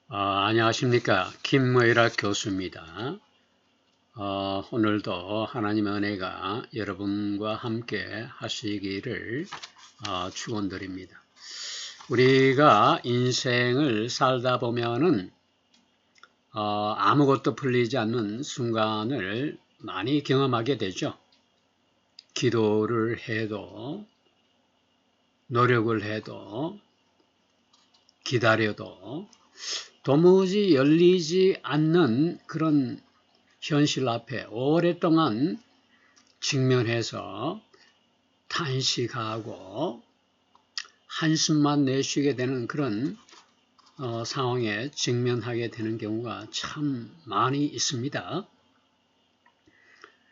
안녕하십니까. 김의락 교수입니다. 오늘도 하나님의 은혜가 여러분과 함께 하시기를 축원드립니다. 우리가 인생을 살다 보면은 아무것도 풀리지 않는 순간을 많이 경험하게 되죠. 기도를 해도 노력을 해도 기다려도 도무지 열리지 않는 그런 현실 앞에 오랫동안 직면해서 탄식하고 한숨만 내쉬게 되는 그런 상황에 직면하게 되는 경우가 참 많이 있습니다.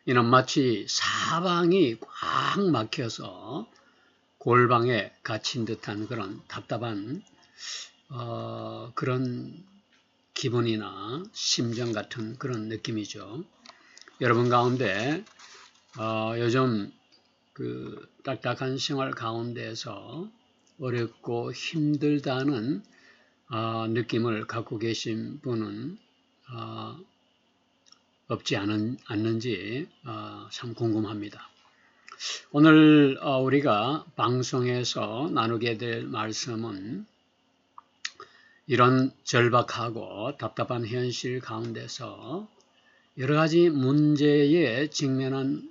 이는 마치 사방이 꽉 막혀서 골방에 갇힌 듯한 그런 답답한 그런 기분이나 심정 같은 그런 느낌이죠. 여러분 가운데 요즘 그 딱딱한 생활 가운데서 어렵고 힘들다는 느낌을 갖고 계신 분은 없지 않는지 참 궁금합니다. 오늘 우리가 방송에서 나누게 될 말씀은 이런 절박하고 답답한 현실 가운데서 여러 가지 문제에 직면한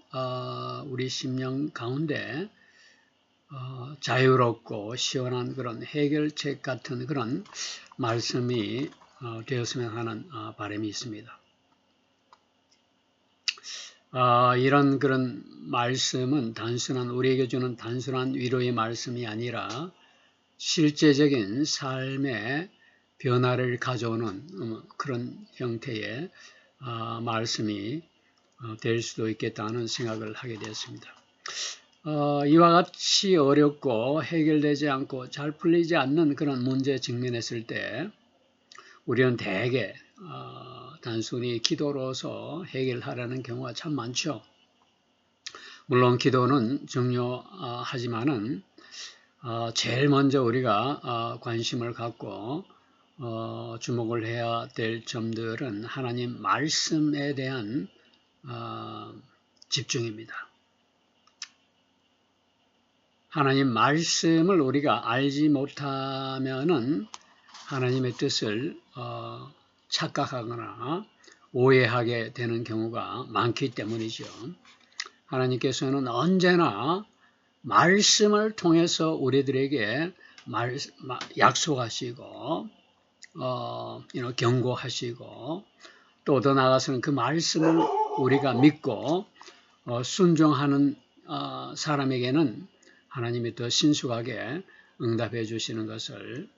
우리 심령 가운데 자유롭고 시원한 그런 해결책 같은 그런 말씀이 되었으면 하는 바람이 있습니다. 이런 그런 말씀은 우리에게 주는 단순한 위로의 말씀이 아니라 실제적인 삶의 변화를 가져오는 그런 형태의 말씀이 될 수도 있겠다는 생각을 하게 되었습니다. 이와 같이 어렵고 해결되지 않고 잘 풀리지 않는 그런 문제에 직면했을 때 우리는 대개 단순히 기도로서 해결하려는 경우가 참 많죠. 물론 기도는 중요하지만은 제일 먼저 우리가 관심을 갖고 주목을 해야 될 점들은 하나님 말씀에 대한 집중입니다. 하나님 말씀을 우리가 알지 못하면은 하나님의 뜻을 착각하거나 오해하게 되는 경우가 많기 때문이죠. 하나님께서는 언제나 말씀을 통해서 우리들에게 약속하시고 경고하시고 또 더 나아가서는 그 말씀을 우리가 믿고 순종하는 사람에게는 하나님이 더 신속하게 응답해 주시는 것을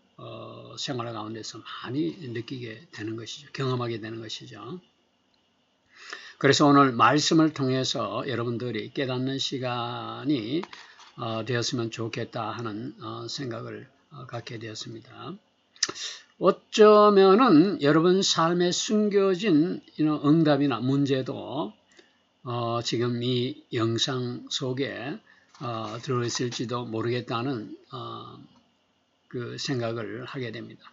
생활 가운데서 많이 느끼게 되는 것이죠. 경험하게 되는 것이죠. 그래서 오늘 말씀을 통해서 여러분들이 깨닫는 시간이 되었으면 좋겠다 하는 생각을 갖게 되었습니다. 어쩌면은 여러분 삶에 숨겨진 응답이나 문제도 지금 이 영상 속에 들어있을지도 모르겠다는 그 생각을 하게 됩니다.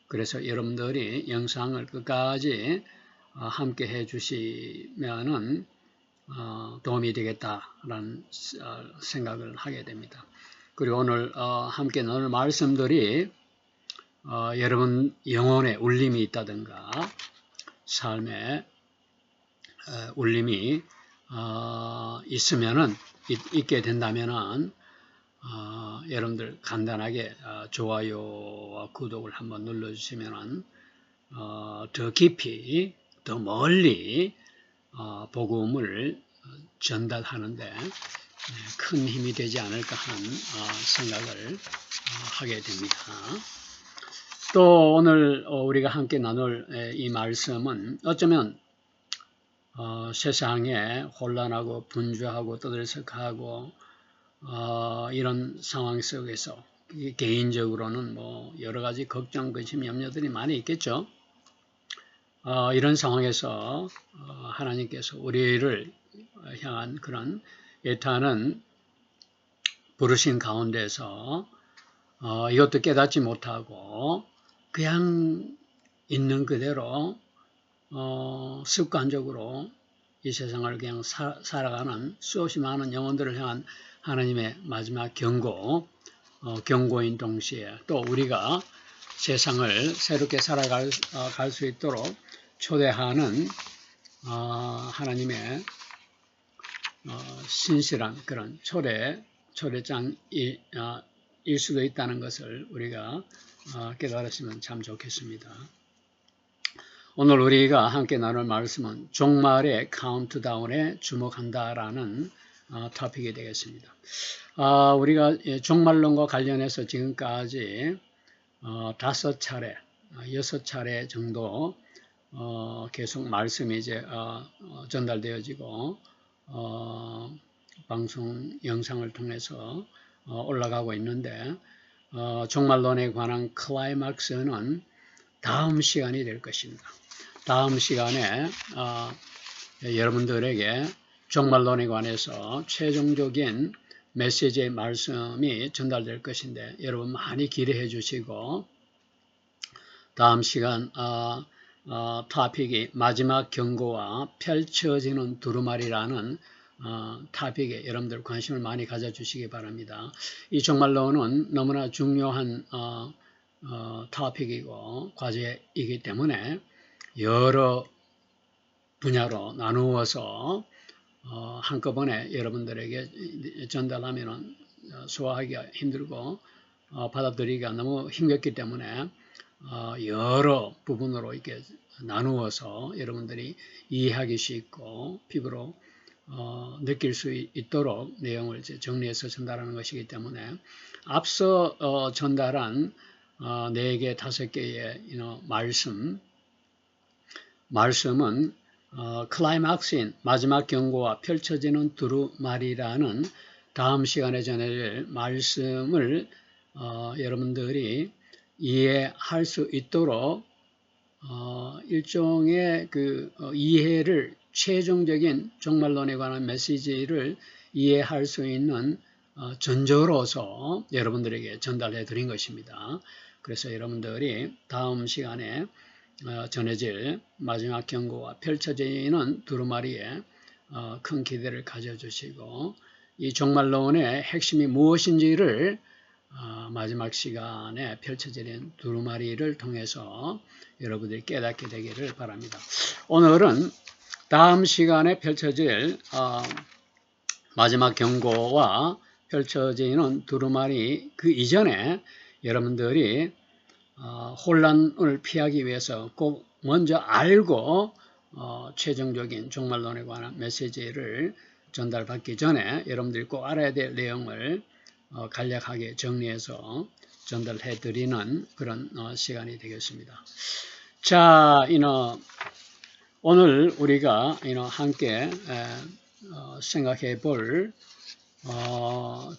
그래서 여러분들이 영상을 끝까지 함께 해 주시면은 도움이 되겠다라는 생각을 하게 됩니다. 그리고 오늘 함께 나눌 말씀들이 여러분 영혼에 울림이 있다든가 삶에 울림이 있게 된다면은 여러분들 간단하게 좋아요와 구독을 한번 눌러주시면은 더 깊이 더 멀리 복음을 전달하는데 큰 힘이 되지 않을까 하는 생각을 하게 됩니다. 또 오늘 우리가 함께 나눌 이 말씀은 어쩌면 세상에 혼란하고 분주하고 떠들썩하고 이런 상황 속에서 개인적으로는 뭐 여러 가지 걱정, 근심, 염려들이 많이 있겠죠. 이런 상황에서 하나님께서 우리를 향한 그런 애타는 부르신 가운데서 이것도 깨닫지 못하고 그냥 있는 그대로 습관적으로 이 세상을 그냥 살아가는 수없이 많은 영혼들을 향한 하나님의 마지막 경고인 동시에 또 우리가 세상을 새롭게 살아갈 수 있도록 초대하는 하나님의 신실한 그런 초대장일 수도 있다는 것을 우리가 깨달았으면 참 좋겠습니다. 오늘 우리가 함께 나눌 말씀은 종말의 카운트다운에 주목한다라는 토픽이 되겠습니다. 우리가 종말론과 관련해서 지금까지 5차례, 6차례 정도 계속 말씀이 이제 전달되어지고 방송 영상을 통해서 올라가고 있는데 종말론에 관한 클라이막스는 다음 시간이 될 것입니다. 다음 시간에 여러분들에게 종말론에 관해서 최종적인 메시지의 말씀이 전달될 것인데 여러분 많이 기대해 주시고 다음 시간 토픽이 마지막 경고와 펼쳐지는 두루마리라는 토픽에 여러분들 관심을 많이 가져주시기 바랍니다. 이 종말론은 너무나 중요한 토픽이고 과제이기 때문에 여러 분야로 나누어서 한꺼번에 여러분들에게 전달하면 소화하기가 힘들고 받아들이기가 너무 힘겹기 때문에 여러 부분으로 이렇게 나누어서 여러분들이 이해하기 쉽고 피부로 느낄 수 있도록 내용을 이제 정리해서 전달하는 것이기 때문에 앞서 전달한 4개, 5개의 말씀은 클라이막스인 마지막 경고와 펼쳐지는 두루마리라는 다음 시간에 전해질 말씀을 여러분들이 이해할 수 있도록 일종의 그 이해를 최종적인 종말론에 관한 메시지를 이해할 수 있는 전조로서 여러분들에게 전달해 드린 것입니다. 그래서 여러분들이 다음 시간에 전해질 마지막 경고와 펼쳐지는 두루마리에 큰 기대를 가져주시고 이 종말론의 핵심이 무엇인지를 마지막 시간에 펼쳐지는 두루마리를 통해서 여러분들이 깨닫게 되기를 바랍니다. 오늘은 다음 시간에 펼쳐질 마지막 경고와 펼쳐지는 두루마리 그 이전에 여러분들이 혼란을 피하기 위해서 꼭 먼저 알고 최종적인 종말론에 관한 메시지를 전달받기 전에 여러분들이 꼭 알아야 될 내용을 간략하게 정리해서 전달해 드리는 그런 시간이 되겠습니다. 자, 오늘 우리가 함께 생각해 볼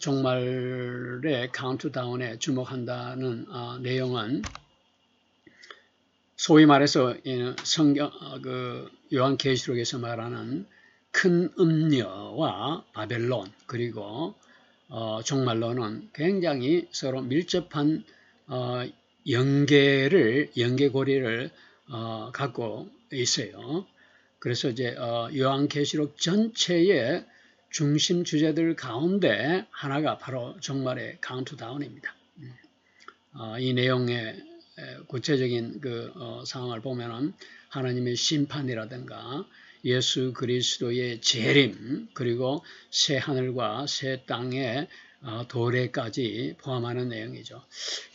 종말의 카운트다운에 주목한다는 내용은 소위 말해서 성경 요한계시록에서 말하는 큰 음녀와 바벨론 그리고 종말론은 굉장히 서로 밀접한 연계고리를 갖고 있어요. 그래서 이제 요한계시록 전체의 중심 주제들 가운데 하나가 바로 종말의 카운트다운입니다. 이 내용의 구체적인 그 상황을 보면은 하나님의 심판이라든가 예수 그리스도의 재림 그리고 새 하늘과 새 땅의 도래까지 포함하는 내용이죠.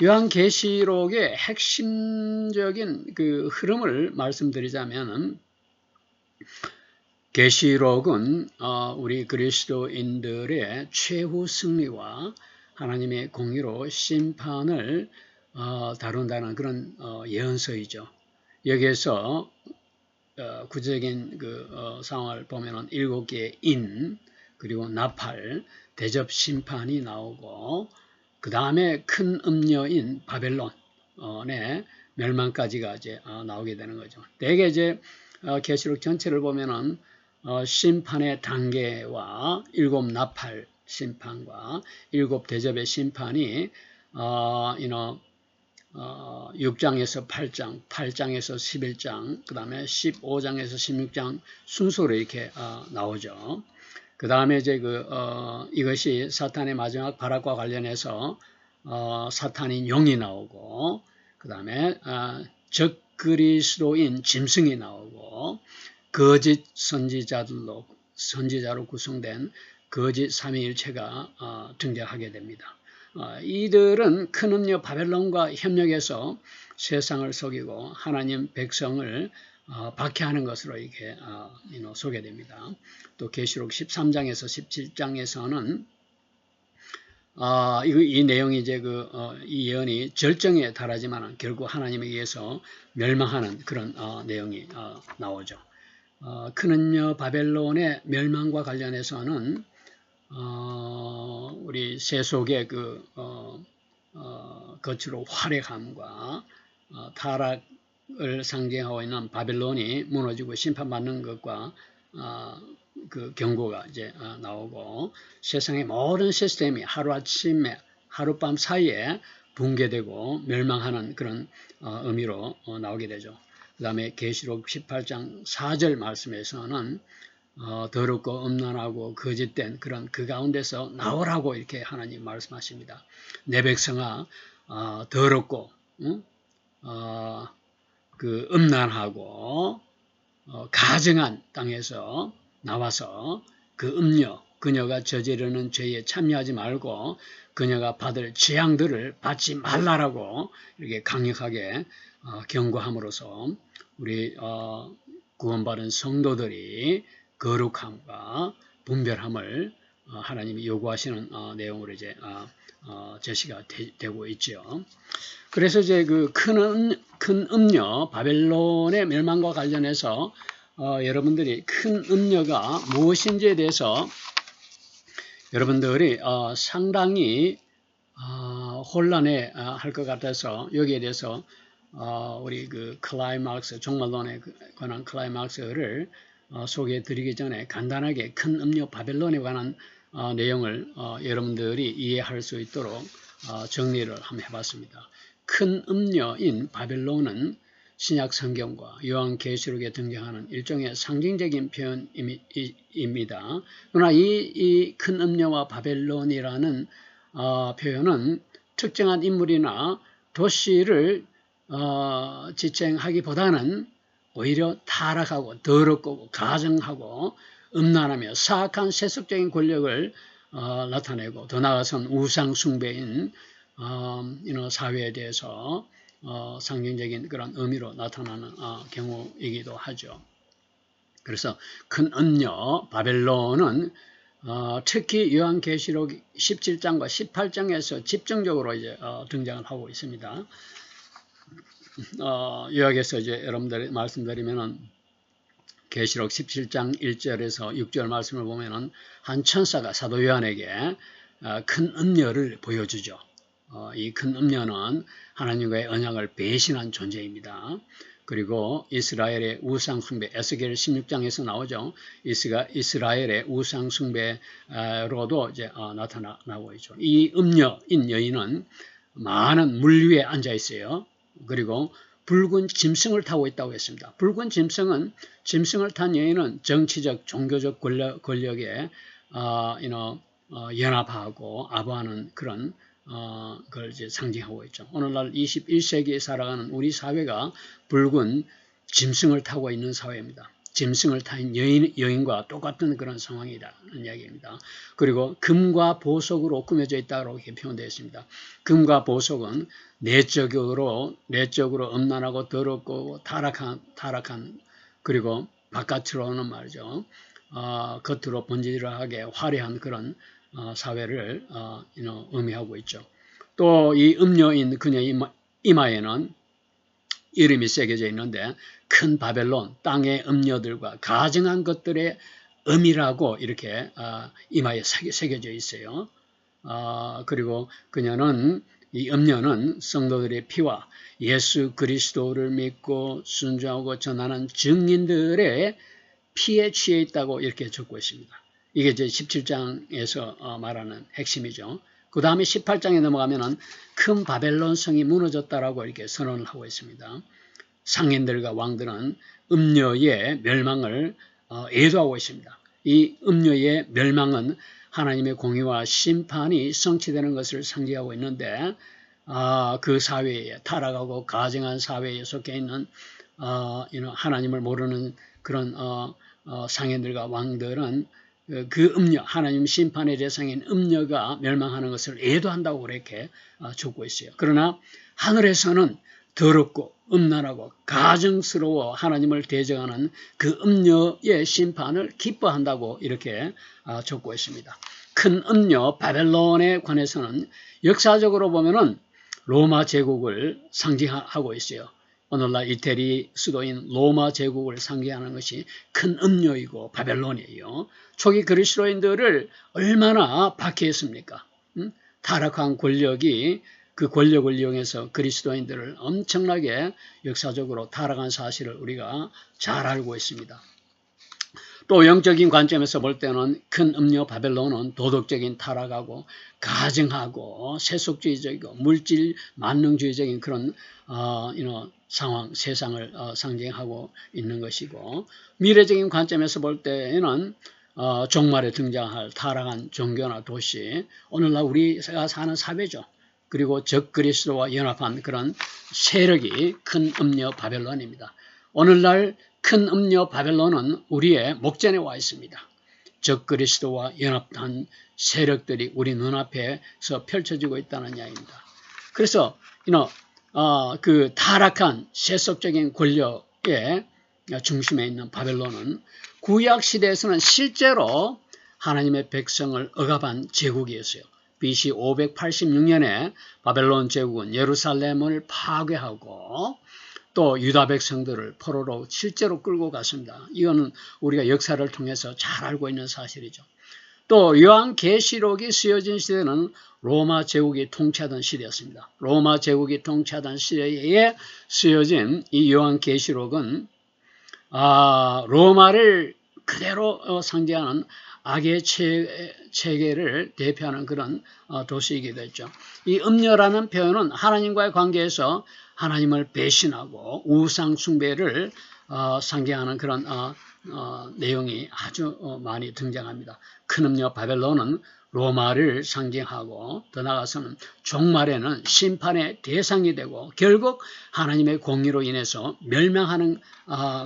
요한계시록의 핵심적인 그 흐름을 말씀드리자면은 계시록은 우리 그리스도인들의 최후 승리와 하나님의 공의로 심판을 다룬다는 그런 예언서이죠. 여기에서 구체적인 그 상황을 보면은 7개의 인 그리고 나팔 대접 심판이 나오고 그 다음에 큰 음녀인 바벨론의 멸망까지가 이제 나오게 되는 거죠. 대개 이제 계시록 전체를 보면은 심판의 단계와 7 나팔 심판과 7 대접의 심판이 6장에서 8장, 8장에서 11장, 그 다음에 15장에서 16장 순서로 이렇게 나오죠. 그 다음에 이제 이것이 사탄의 마지막 발악과 관련해서 사탄인 용이 나오고, 그 다음에 적그리스도인 짐승이 나오고, 거짓 선지자로 구성된 거짓 삼위일체가 등장하게 됩니다. 이들은 큰 음녀 바벨론과 협력해서 세상을 속이고 하나님 백성을 박해하는 것으로 이렇게 소개됩니다. 또 계시록 13장에서 17장에서는 이 내용이 이제 이 예언이 절정에 달하지만 결국 하나님에 의해서 멸망하는 그런 내용이 나오죠. 큰 음녀 바벨론의 멸망과 관련해서는 우리 세속의 겉으로 활약함과 타락을 상징하고 있는 바벨론이 무너지고 심판받는 것과 그 경고가 이제 나오고, 세상의 모든 시스템이 하루아침에 하룻밤 사이에 붕괴되고 멸망하는 그런 의미로 나오게 되죠. 그 다음에 계시록 18장 4절 말씀에서는 더럽고 음란하고 거짓된 그런 그 가운데서 나오라고 이렇게 하나님 말씀하십니다. 내 백성아, 더럽고 그 음란하고 가증한 땅에서 나와서 그 음녀, 그녀가 저지르는 죄에 참여하지 말고 그녀가 받을 재앙들을 받지 말라라고 이렇게 강력하게 경고함으로써 우리 구원받은 성도들이 거룩함과 분별함을 하나님이 요구하시는 내용으로 이제 제시가 되고 있죠. 그래서 이제 그 큰 음녀 바벨론의 멸망과 관련해서 여러분들이 큰 음녀가 무엇인지에 대해서 여러분들이 상당히 혼란해 할 것 같아서 여기에 대해서 우리 그 클라이막스, 종말론에 관한 클라이막스를 소개해 드리기 전에 간단하게 큰 음녀 바벨론에 관한 내용을 여러분들이 이해할 수 있도록 정리를 한번 해봤습니다. 큰 음녀인 바벨론은 신약 성경과 요한계시록에 등장하는 일종의 상징적인 표현입니다. 그러나 이 큰 음녀와 바벨론이라는 표현은 특정한 인물이나 도시를 지칭하기보다는 오히려 타락하고 더럽고 가증하고 음란하며 사악한 세속적인 권력을 나타내고, 더 나아가서는 우상 숭배인 사회에 대해서 상징적인 그런 의미로 나타나는 경우이기도 하죠. 그래서 큰 음녀 바벨론은 특히 요한계시록 17장과 18장에서 집중적으로 이제 등장을 하고 있습니다. 요약해서 이제 여러분들이 말씀드리면은 계시록 17장 1절에서 6절 말씀을 보면은 한 천사가 사도 요한에게 큰 음녀를 보여주죠. 이 큰 음녀는 하나님과의 언약을 배신한 존재입니다. 그리고 이스라엘의 우상숭배, 에스겔 16장에서 나오죠. 이스라엘의 우상숭배로도 이제 나타나고 있죠. 이 음녀인 여인은 많은 물 위에 앉아 있어요. 그리고 붉은 짐승을 타고 있다고 했습니다. 붉은 짐승을 탄 여인은 정치적, 종교적 권력에 연합하고 아부하는 그런 걸 이제 상징하고 있죠. 오늘날 21세기에 살아가는 우리 사회가 붉은 짐승을 타고 있는 사회입니다. 짐승을 탄 여인과 똑같은 그런 상황이라는 이야기입니다. 그리고 금과 보석으로 꾸며져 있다고 이렇게 표현되어 있습니다. 금과 보석은 내적으로 음란하고 더럽고 타락한 그리고 바깥으로는 말이죠. 겉으로 번지르하게 화려한 그런 사회를 의미하고 있죠. 또 이 음녀인 그녀의 이마에는 이름이 새겨져 있는데 큰 바벨론, 땅의 음녀들과 가증한 것들의 음이라고 이렇게 이마에 새겨져 있어요. 그리고 이 음녀는 성도들의 피와 예수 그리스도를 믿고 순종하고 전하는 증인들의 피에 취해 있다고 이렇게 적고 있습니다. 이게 이제 17장에서 말하는 핵심이죠. 그 다음에 18장에 넘어가면은 큰 바벨론 성이 무너졌다라고 이렇게 선언을 하고 있습니다. 상인들과 왕들은 음녀의 멸망을 예도하고 있습니다. 이 음녀의 멸망은 하나님의 공의와 심판이 성취되는 것을 상징하고 있는데 그 사회에 타락하고 가증한 사회에 속해 있는 하나님을 모르는 그런 상인들과 왕들은 그 음녀, 하나님 심판의 대상인 음녀가 멸망하는 것을 예도한다고 그렇게 적고 있어요. 그러나 하늘에서는 더럽고 음란하고 가증스러워 하나님을 대적하는 그 음녀의 심판을 기뻐한다고 이렇게 적고 있습니다. 큰 음녀 바벨론에 관해서는 역사적으로 보면은 로마 제국을 상징하고 있어요. 오늘날 이태리 수도인 로마 제국을 상징하는 것이 큰 음녀이고 바벨론이에요. 초기 그리스도인들을 얼마나 박해했습니까? 타락한 권력이 그 권력을 이용해서 그리스도인들을 엄청나게 역사적으로 타락한 사실을 우리가 잘 알고 있습니다. 또 영적인 관점에서 볼 때는 큰 음녀 바벨론은 도덕적인 타락하고 가증하고 세속주의적이고 물질 만능주의적인 그런 상황, 세상을 상징하고 있는 것이고, 미래적인 관점에서 볼 때에는 종말에 등장할 타락한 종교나 도시, 오늘날 우리가 사는 사회죠. 그리고 적그리스도와 연합한 그런 세력이 큰 음녀 바벨론입니다. 오늘날 큰 음녀 바벨론은 우리의 목전에 와 있습니다. 적그리스도와 연합한 세력들이 우리 눈앞에서 펼쳐지고 있다는 이야기입니다. 그래서 그 타락한 세속적인 권력의 중심에 있는 바벨론은 구약 시대에서는 실제로 하나님의 백성을 억압한 제국이었어요. BC 586년에 바벨론 제국은 예루살렘을 파괴하고 또 유다 백성들을 포로로 실제로 끌고 갔습니다. 이거는 우리가 역사를 통해서 잘 알고 있는 사실이죠. 또 요한계시록이 쓰여진 시대는 로마 제국이 통치하던 시대였습니다. 로마 제국이 통치하던 시대에 쓰여진 이 요한계시록은 로마를 그대로 상징하는 악의 체계를 대표하는 그런 도시이기도 했죠. 이 음녀라는 표현은 하나님과의 관계에서 하나님을 배신하고 우상 숭배를 상징하는 그런 내용이 아주 많이 등장합니다. 큰 음녀 바벨론은 로마를 상징하고 더 나아가서는 종말에는 심판의 대상이 되고 결국 하나님의 공의로 인해서 멸망하는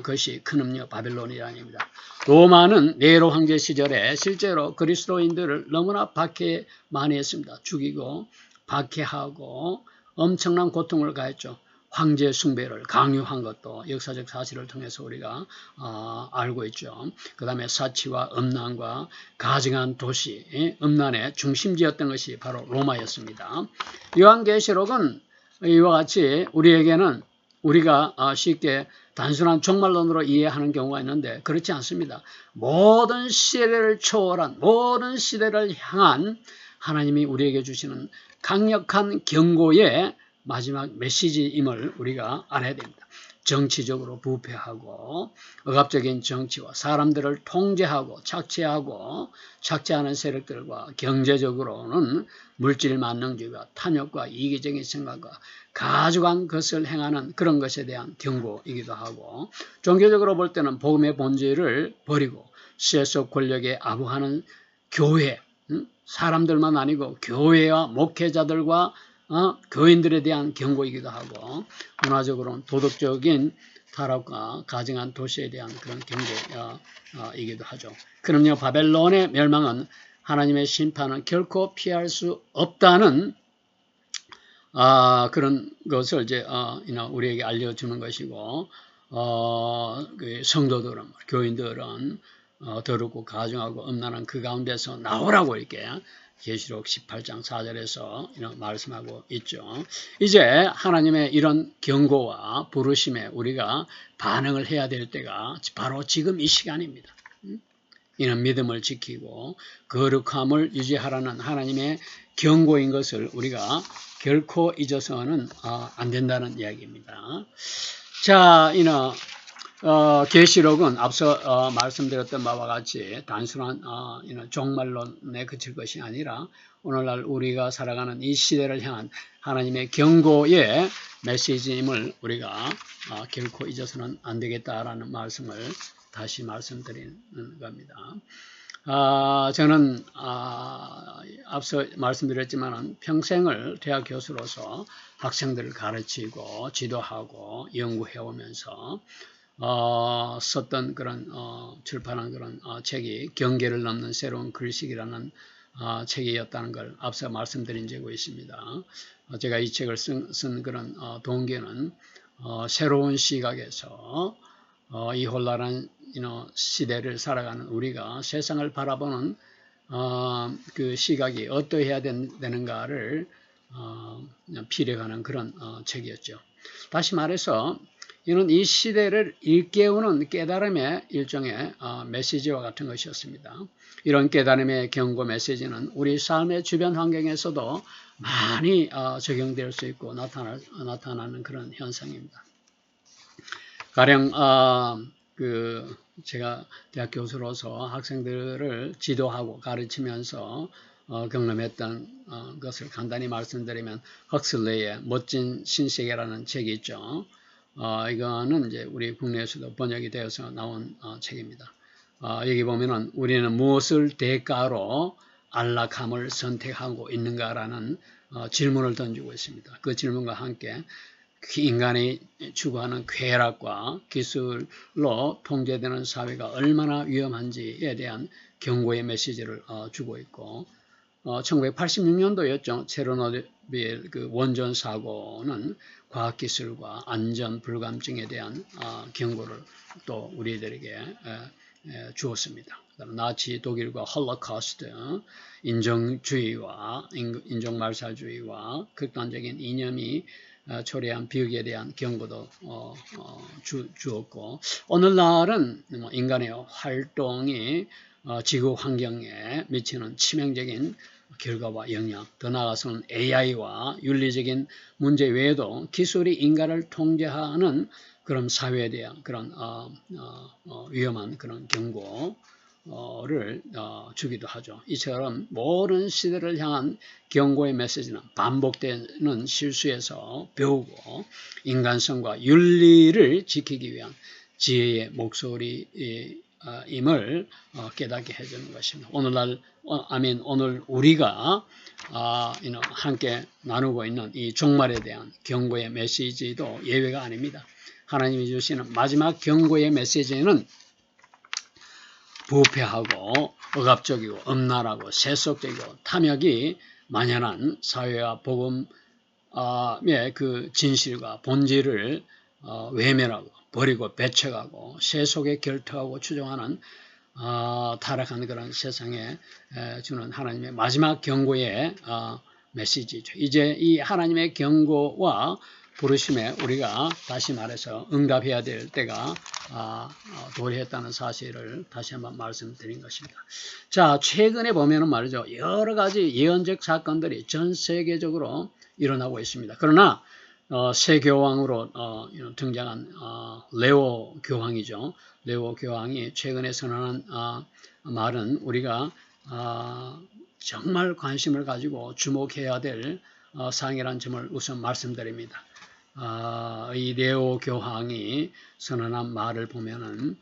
것이 큰 음녀 바벨론이라는 겁니다. 로마는 네로 황제 시절에 실제로 그리스도인들을 너무나 박해 많이 했습니다. 죽이고 박해하고 엄청난 고통을 가했죠. 황제 숭배를 강요한 것도 역사적 사실을 통해서 우리가 알고 있죠. 그 다음에 사치와 음란과 가증한 도시, 음란의 중심지였던 것이 바로 로마였습니다. 요한계시록은 이와 같이 우리에게는 우리가 쉽게 단순한 종말론으로 이해하는 경우가 있는데 그렇지 않습니다. 모든 시대를 초월한 모든 시대를 향한 하나님이 우리에게 주시는 강력한 경고의 마지막 메시지임을 우리가 알아야 됩니다. 정치적으로 부패하고 억압적인 정치와 사람들을 통제하고 착취하는 세력들과 경제적으로는 물질 만능주의와 탐욕과 이기적인 생각과 가증한 것을 행하는 그런 것에 대한 경고이기도 하고, 종교적으로 볼 때는 복음의 본질을 버리고 세속 권력에 아부하는 교회, 사람들만 아니고 교회와 목회자들과 교인들에 대한 경고이기도 하고, 문화적으로는 도덕적인 타락과 가증한 도시에 대한 그런 경고이기도 하죠. 그럼요, 바벨론의 멸망은 하나님의 심판은 결코 피할 수 없다는 그런 것을 이제 우리에게 알려주는 것이고, 그 성도들은, 교인들은 더럽고 가증하고 음란한 그 가운데서 나오라고 이렇게 계시록 18장 4절에서 이런 말씀하고 있죠. 이제 하나님의 이런 경고와 부르심에 우리가 반응을 해야 될 때가 바로 지금 이 시간입니다. 이는 믿음을 지키고 거룩함을 유지하라는 하나님의 경고인 것을 우리가 결코 잊어서는 안 된다는 이야기입니다. 자, 계시록은 앞서 말씀드렸던 바와 같이 단순한 종말론에 그칠 것이 아니라 오늘날 우리가 살아가는 이 시대를 향한 하나님의 경고의 메시지임을 우리가 결코 잊어서는 안 되겠다라는 말씀을 다시 말씀드리는 겁니다. 저는 앞서 말씀드렸지만 평생을 대학 교수로서 학생들을 가르치고 지도하고 연구해오면서 썼던 그런 출판한 그런 책이 경계를 넘는 새로운 글쓰기라는 책이었다는 걸 앞서 말씀드린 적이 있습니다. 제가 이 책을 쓴 그런 동기는 새로운 시각에서 이 혼란한 시대를 살아가는 우리가 세상을 바라보는 그 시각이 어떠해야 되는가를 피력하는 그런 책이었죠. 다시 말해서 이는 이 시대를 일깨우는 깨달음의 일종의 메시지와 같은 것이었습니다. 이런 깨달음의 경고 메시지는 우리 삶의 주변 환경에서도 많이 적용될 수 있고 나타나는 그런 현상입니다. 가령 제가 대학 교수로서 학생들을 지도하고 가르치면서 경험했던 것을 간단히 말씀드리면 헉슬레이의 멋진 신세계라는 책이 있죠. 이거는 이제 우리 국내에서도 번역이 되어서 나온 책입니다. 여기 보면은 우리는 무엇을 대가로 안락함을 선택하고 있는가라는 질문을 던지고 있습니다. 그 질문과 함께 인간이 추구하는 쾌락과 기술로 통제되는 사회가 얼마나 위험한지에 대한 경고의 메시지를 주고 있고 1986년도였죠. 체르노빌 그 원전 사고는 과학기술과 안전 불감증에 대한 경고를 또 우리들에게 주었습니다. 나치 독일과 홀로코스트, 인종주의와 인종말살주의와 극단적인 이념이 초래한 비극에 대한 경고도 주었고 오늘날은 인간의 활동이 지구 환경에 미치는 치명적인 결과와 영향, 더 나아가서는 AI와 윤리적인 문제 외에도 기술이 인간을 통제하는 그런 사회에 대한 그런 위험한 그런 경고를 주기도 하죠. 이처럼 모든 시대를 향한 경고의 메시지는 반복되는 실수에서 배우고 인간성과 윤리를 지키기 위한 지혜의 목소리임을 깨닫게 해주는 것입니다. 오늘 우리가 함께 나누고 있는 이 종말에 대한 경고의 메시지도 예외가 아닙니다. 하나님이 주시는 마지막 경고의 메시지는 부패하고 억압적이고 엄란하고 세속적이고 탐욕이 만연한 사회와 복음의 그 진실과 본질을 외면하고 버리고 배척하고 세속에 결투하고 추종하는 타락한 그런 세상에 주는 하나님의 마지막 경고의 메시지죠. 이제 이 하나님의 경고와 부르심에 우리가 다시 말해서 응답해야 될 때가 도래했다는 사실을 다시 한번 말씀드린 것입니다. 자, 최근에 보면은 말이죠. 여러 가지 예언적 사건들이 전 세계적으로 일어나고 있습니다. 그러나 새 교황으로 등장한 레오 교황이죠. 레오 교황이 최근에 선언한 말은 우리가 정말 관심을 가지고 주목해야 될 사항이라는 점을 우선 말씀드립니다. 이 레오 교황이 선언한 말을 보면은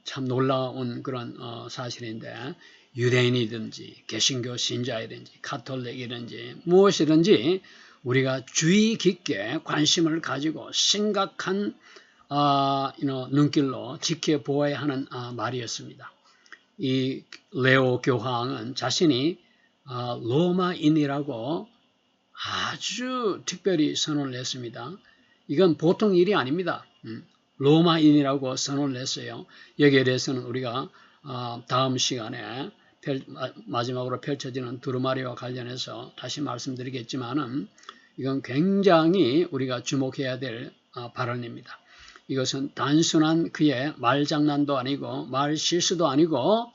참 놀라운 그런 사실인데 유대인이든지 개신교 신자이든지 가톨릭이든지 무엇이든지 우리가 주의 깊게 관심을 가지고 심각한 눈길로 지켜보아야 하는 말이었습니다. 이 레오 교황은 자신이 로마인이라고 아주 특별히 선언을 했습니다. 이건 보통 일이 아닙니다. 로마인이라고 선언을 했어요. 여기에 대해서는 우리가 다음 시간에 마지막으로 펼쳐지는 두루마리와 관련해서 다시 말씀드리겠지만은 이건 굉장히 우리가 주목해야 될 발언입니다. 이것은 단순한 그의 말장난도 아니고 말 실수도 아니고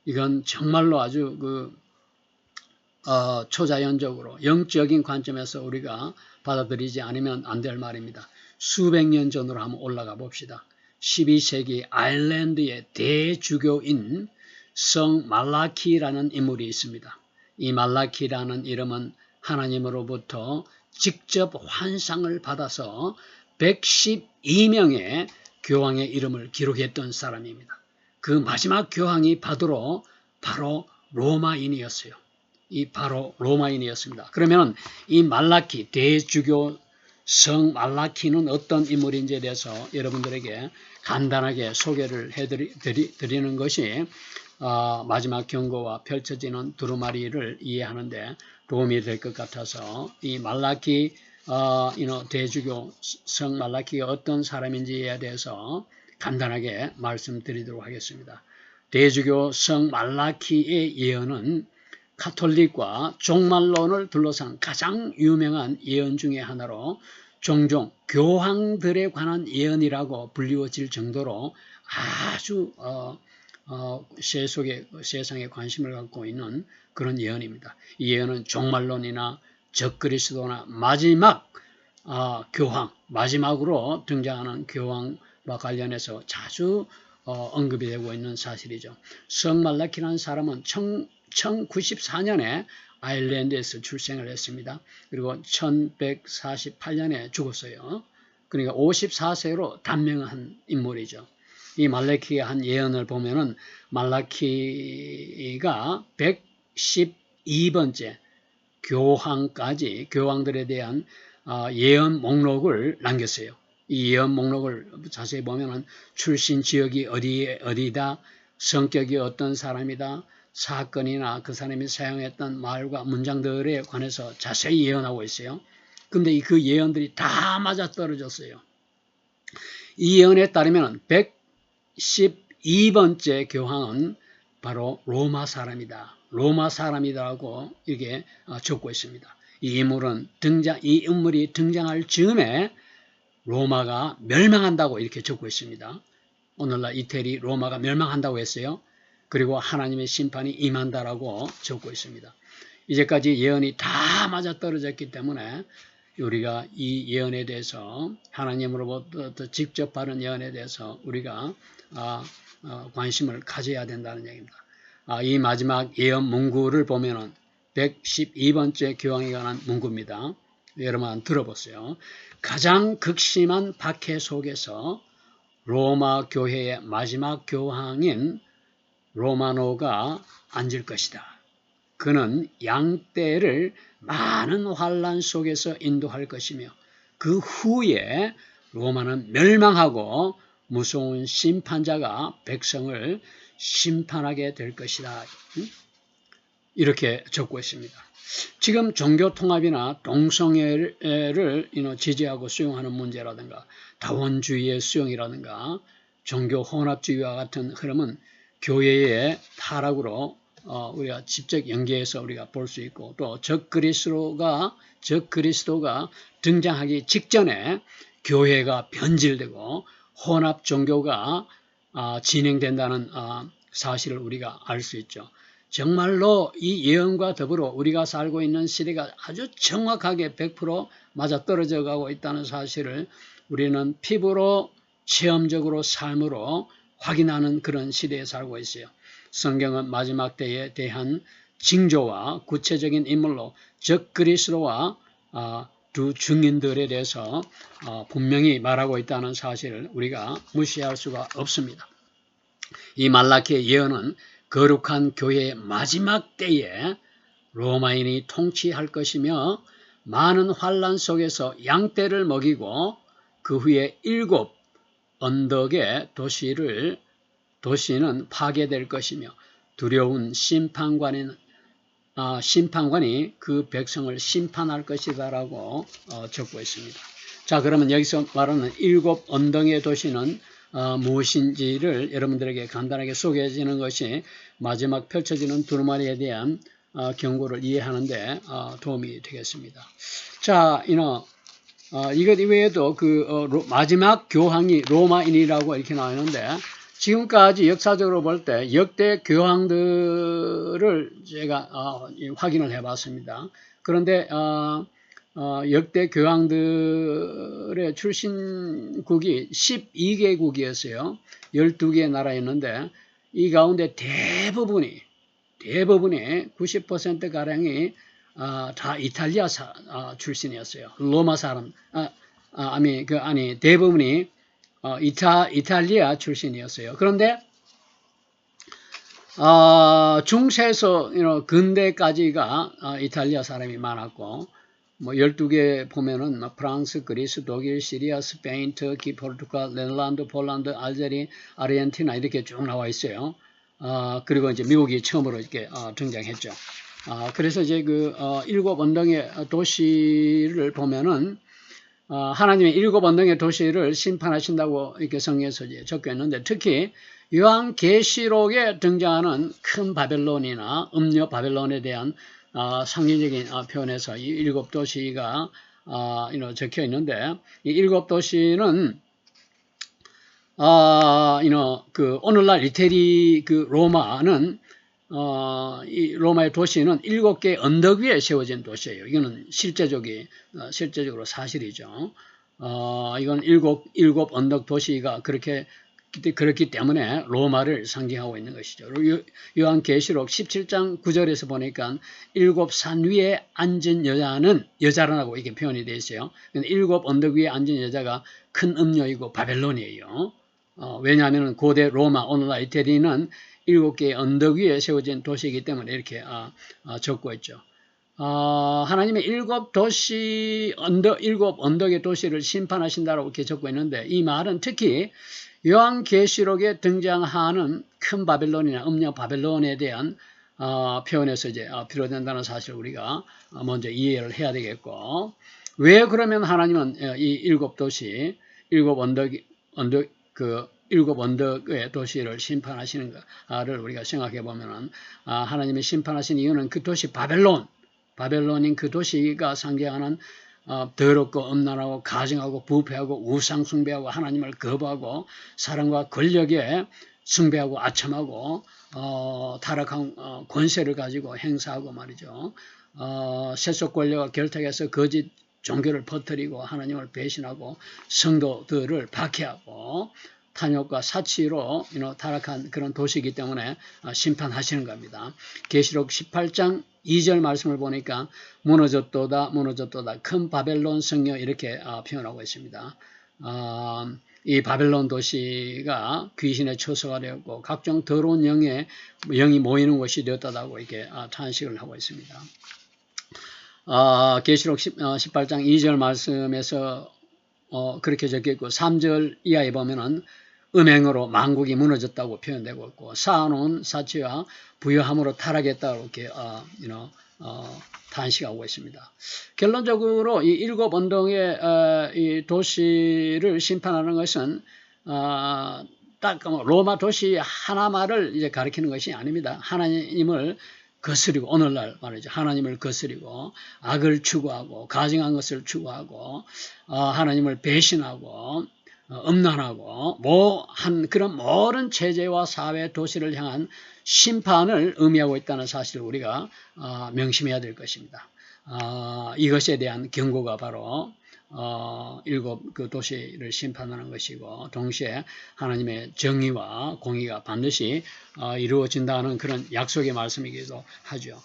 이건 정말로 아주 초자연적으로 영적인 관점에서 우리가 받아들이지 않으면 안 될 말입니다. 수백 년 전으로 한번 올라가 봅시다. 12세기 아일랜드의 대주교인 성 말라키라는 인물이 있습니다. 이 말라키라는 이름은 하나님으로부터 직접 환상을 받아서 112명의 교황의 이름을 기록했던 사람입니다. 그 마지막 교황이 바로 로마인이었어요. 바로 로마인이었습니다. 그러면 이 말라키, 대주교 성 말라키는 어떤 인물인지에 대해서 여러분들에게 간단하게 소개를 해드리는 것이 마지막 경고와 펼쳐지는 두루마리를 이해하는데 도움이 될 것 같아서 이 말라키 대주교 성 말라키가 어떤 사람인지에 대해서 간단하게 말씀드리도록 하겠습니다. 대주교 성 말라키의 예언은 카톨릭과 종말론을 둘러싼 가장 유명한 예언 중의 하나로 종종 교황들에 관한 예언이라고 불리워질 정도로 아주 세상에 관심을 갖고 있는 그런 예언입니다. 이 예언은 종말론이나 적그리스도나 마지막 교황, 마지막으로 등장하는 교황과 관련해서 자주 언급이 되고 있는 사실이죠. 성 말라키라는 사람은 1094년에 아일랜드에서 출생을 했습니다. 그리고 1148년에 죽었어요. 그러니까 54세로 단명한 인물이죠. 이 말라키가 한 예언을 보면은 말라키가 112번째 교황들에 대한 예언 목록을 남겼어요. 이 예언 목록을 자세히 보면은 출신 지역이 어디다, 성격이 어떤 사람이다, 사건이나 그 사람이 사용했던 말과 문장들에 관해서 자세히 예언하고 있어요. 근데 그 예언들이 다 맞아떨어졌어요. 이 예언에 따르면 112번째 교황은 바로 로마 사람이다. 로마 사람이라고 이렇게 적고 있습니다. 이 인물이 등장할 즈음에 로마가 멸망한다고 이렇게 적고 있습니다. 오늘날 이태리 로마가 멸망한다고 했어요. 그리고 하나님의 심판이 임한다라고 적고 있습니다. 이제까지 예언이 다 맞아떨어졌기 때문에 우리가 이 예언에 대해서 하나님으로부터 직접 받은 예언에 대해서 우리가 관심을 가져야 된다는 얘기입니다. 이 마지막 예언 문구를 보면은 112번째 교황에 관한 문구입니다. 여러분 한번 들어보세요. 가장 극심한 박해 속에서 로마 교회의 마지막 교황인 로마노가 앉을 것이다. 그는 양떼를 많은 환난 속에서 인도할 것이며 그 후에 로마는 멸망하고 무서운 심판자가 백성을 심판하게 될 것이다. 이렇게 적고 있습니다. 지금 종교통합이나 동성애를 지지하고 수용하는 문제라든가 다원주의의 수용이라든가 종교혼합주의와 같은 흐름은 교회의 타락으로 우리가 직접 연계해서 우리가 볼 수 있고 또 적그리스도가 등장하기 직전에 교회가 변질되고 혼합 종교가 진행된다는 사실을 우리가 알 수 있죠. 정말로 이 예언과 더불어 우리가 살고 있는 시대가 아주 정확하게 100% 맞아떨어져 가고 있다는 사실을 우리는 피부로 체험적으로 삶으로 확인하는 그런 시대에 살고 있어요. 성경은 마지막 때에 대한 징조와 구체적인 인물로 적그리스도와 두 증인들에 대해서 분명히 말하고 있다는 사실을 우리가 무시할 수가 없습니다. 이 말라키의 예언은 거룩한 교회의 마지막 때에 로마인이 통치할 것이며 많은 환난 속에서 양떼를 먹이고 그 후에 7 언덕의 도시는 파괴될 것이며 두려운 심판관이 그 백성을 심판할 것이다라고 적고 있습니다. 자, 그러면 여기서 말하는 7 언덕의 도시는 무엇인지를 여러분들에게 간단하게 소개해 주는 것이 마지막 펼쳐지는 두루마리에 대한 경고를 이해하는데 도움이 되겠습니다. 자, 이것 이외에도 마지막 교황이 로마인이라고 이렇게 나오는데 지금까지 역사적으로 볼 때 역대 교황들을 제가 확인을 해봤습니다. 그런데 역대 교황들의 출신국이 12개국이었어요. 12개의 나라였는데 이 가운데 대부분이 90%가량이 다 이탈리아 출신이었어요. 로마 사람, 대부분이 이탈리아 출신이었어요. 그런데 중세에서 근대까지가 이탈리아 사람이 많았고, 뭐 12개 보면은 프랑스, 그리스, 독일, 시리아, 스페인, 터키, 포르투갈, 네덜란드, 폴란드, 알제리, 아르헨티나 이렇게 쭉 나와 있어요. 그리고 이제 미국이 처음으로 이렇게 등장했죠. 그래서 이제 그 7 언덕의 도시를 보면은 하나님의 7 언덕의 도시를 심판하신다고 이렇게 성경에서 이제 적혀 있는데, 특히 요한계시록에 등장하는 큰 바벨론이나 음녀 바벨론에 대한 상징적인 표현에서 이 7 도시가 적혀 있는데, 이 7 도시는 그 오늘날 이태리 그 로마는 이 로마의 도시는 7개의 언덕 위에 세워진 도시예요. 이거는 실제적으로 사실이죠. 이건 7 언덕 도시가 그렇기 때문에 로마를 상징하고 있는 것이죠. 요한계시록 17장 9절에서 보니까 7 산 위에 앉은 여자라고 이렇게 표현이 되어 있어요. 7 언덕 위에 앉은 여자가 큰 음녀이고 바벨론이에요. 왜냐하면 고대 로마, 오늘날 이태리는 7개의 언덕 위에 세워진 도시이기 때문에 이렇게 적고 있죠. 하나님의 7 언덕의 도시를 심판하신다고 이렇게 적고 있는데, 이 말은 특히 요한계시록에 등장하는 큰 바벨론이나 음녀 바벨론에 대한 표현에서 이제 비롯된다는 사실을 우리가 먼저 이해를 해야 되겠고, 왜 그러면 하나님은 이 7 도시, 7 언덕의 도시를 심판하시는가를 우리가 생각해 보면은, 하나님이 심판하신 이유는 그 도시 바벨론인 그 도시가 상징하는 더럽고 음란하고 가증하고 부패하고 우상숭배하고 하나님을 거부하고 사랑과 권력에 숭배하고 아첨하고 타락한 권세를 가지고 행사하고 말이죠. 세속 권력과 결탁해서 거짓 종교를 퍼뜨리고 하나님을 배신하고 성도들을 박해하고 탐욕과 사치로 타락한 그런 도시이기 때문에 심판하시는 겁니다. 계시록 18장 2절 말씀을 보니까 무너졌도다 큰 바벨론 성녀 이렇게 표현하고 있습니다. 이 바벨론 도시가 귀신의 처소가 되었고 각종 더러운 영이 모이는 곳이 되었다고 이렇게 탄식을 하고 있습니다. 계시록 18장 2절 말씀에서 그렇게 적혀있고 3절 이하에 보면은 음행으로 만국이 무너졌다고 표현되고 있고 쌓아놓은 사치와 부유함으로 타락했다고 이렇게 탄식하고 있습니다. 결론적으로 이 7 언덕의 이 도시를 심판하는 것은 딱 로마 도시 하나만을 이제 가리키는 것이 아닙니다. 하나님을 거스리고 오늘날 말이죠. 하나님을 거스리고 악을 추구하고 가증한 것을 추구하고 하나님을 배신하고 음란하고 그런 모든 체제와 사회 도시를 향한 심판을 의미하고 있다는 사실을 우리가 명심해야 될 것입니다. 이것에 대한 경고가 바로 7 그 도시를 심판하는 것이고 동시에 하나님의 정의와 공의가 반드시 이루어진다는 그런 약속의 말씀이기도 하죠.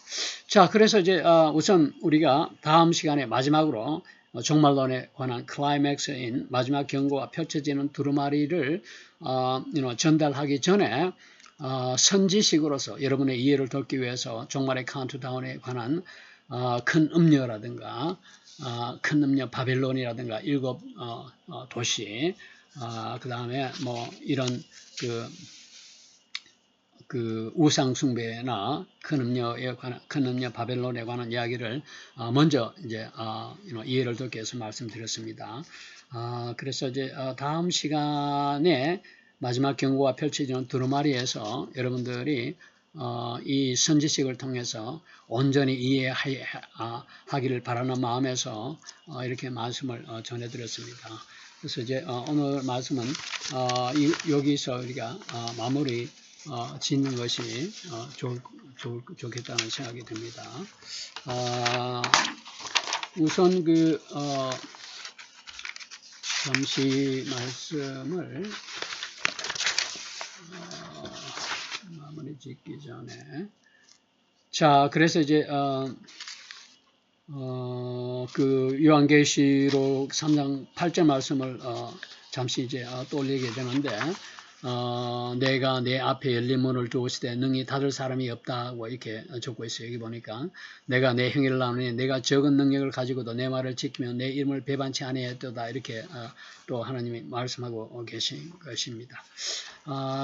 자, 그래서 이제 우선 우리가 다음 시간에 마지막으로 종말론에 관한 클라이맥스인 마지막 경고가 펼쳐지는 두루마리를 전달하기 전에 선지식으로서 여러분의 이해를 돕기 위해서 종말의 카운트다운에 관한 큰 음녀라든가 큰 음녀 바벨론이라든가 7 도시, 그 다음에 뭐 이런 그 우상숭배나 큰 음녀 바벨론에 관한 이야기를 먼저 이제 이해를 돕기 위해서 말씀드렸습니다. 그래서 이제 다음 시간에 마지막 경고가 펼쳐지는 두루마리에서 여러분들이 이 선지식을 통해서 온전히 이해하기를 바라는 마음에서 이렇게 말씀을 전해드렸습니다. 그래서 이제 오늘 말씀은 여기서 우리가 마무리 짓는 것이 좋겠다는 생각이 듭니다. 우선 잠시 말씀을 마무리 짓기 전에. 자, 그래서 이제, 그 요한계시록 3장 8절 말씀을 잠시 이제 또 올리게 되는데, 내가 내 앞에 열린 문을 두었으되 능히 닫을 사람이 없다고 이렇게 적고 있어요. 여기 보니까 내가 내 행위를 나누니 내가 적은 능력을 가지고도 내 말을 지키며 내 이름을 배반치 아니하였도다, 이렇게 또 하나님이 말씀하고 계신 것입니다.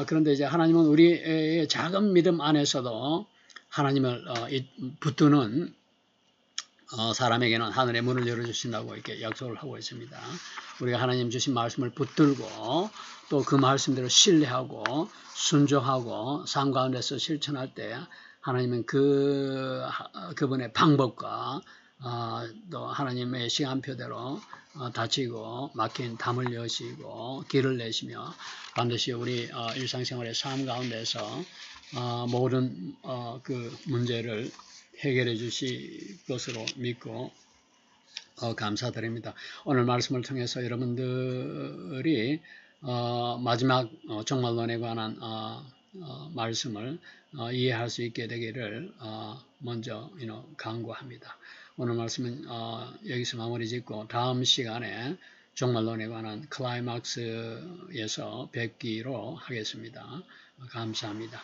그런데 이제 하나님은 우리의 작은 믿음 안에서도 하나님을 붙드는 사람에게는 하늘의 문을 열어주신다고 이렇게 약속을 하고 있습니다. 우리가 하나님 주신 말씀을 붙들고 또 그 말씀대로 신뢰하고 순종하고 삶 가운데서 실천할 때 하나님은 그분의 방법과 또 하나님의 시간표대로 닫히고 막힌 담을 여시고 길을 내시며 반드시 우리 일상생활의 삶 가운데서 모든 그 문제를 해결해 주실 것으로 믿고 감사드립니다. 오늘 말씀을 통해서 여러분들이 마지막 종말론에 관한 말씀을 이해할 수 있게 되기를 먼저 간구합니다. 오늘 말씀은 여기서 마무리 짓고 다음 시간에 종말론에 관한 클라이막스에서 뵙기로 하겠습니다. 감사합니다.